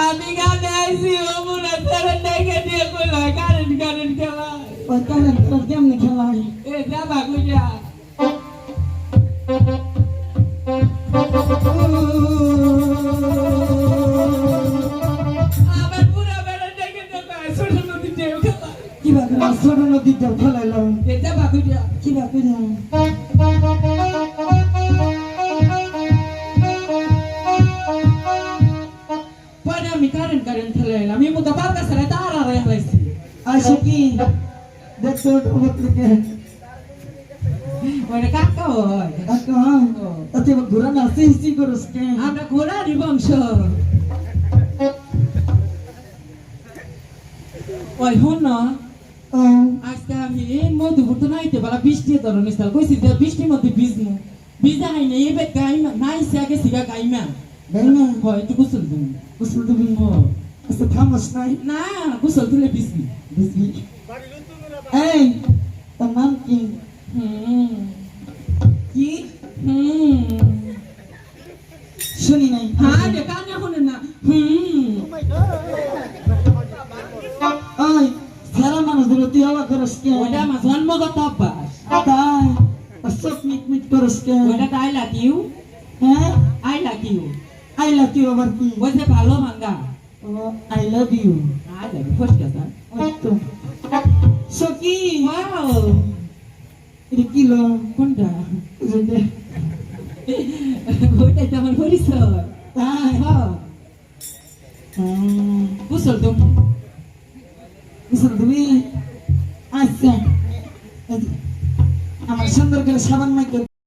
আমি গানে আইছি ও মুনা তারা দেখে দিয়ে কইলা কারেন্ট খেলা ওই কারেন্ট কেমনে খেলা হয়? এ যাবা কইয়া আবার পুরা বেড়া দেখে দেবা ছোট নদী ঢেউ খেলা কিভাবে ছোট নদীতে খেলাইলাম? এ যাবা কইয়া কিভাবে না? পরে আমি কারেন্ট খেলাইলাম আমি মুদা বারকা সারা তারা রে হইছি আসে কি দেখছো ওটকে ওরে কাকা হয় আকা তাতে ঘোরা না সিসি করস কে আমরা ঘোড়ারি বংশ ওই হন না ও আজকে আমি মধুপুর তো নাইতে বলা বৃষ্টি ধরনের স্থান কইছি যে বৃষ্টির মধ্যে ভিজমু ভিজা হাই না এবে গাইমা নাইছে আগে সিগা গাইমা দেই না হয় তুই গোসল দিন গোসল দিবি আচ্ছা থামস নাই না গোসল দিলে ভিজবি বুঝবি এই তোর নাম কি হুম কি হুম শুনি নাই হ্যাঁ রে কানে শুনে না হুম ওই সারা মানুষদের তুই আওয়া করস কে ওটা আমার জন্মগত অভ্যাস তাই সব মিট মিট করস কে ওটা আই লাভ ইউ হ্যাঁ I love you I love you আবার কি ওই যে ভালো মাঙ্গা I love you I love you first কথা ওই তো সকি ওয়াও এটা কি লো কোনটা যেতে ওইটাই তো আমার পরিচয় তাই হ্যাঁ গোসল তো বুঝলি তুমি আচ্ছা আমার সুন্দর করে সাবান মাইকে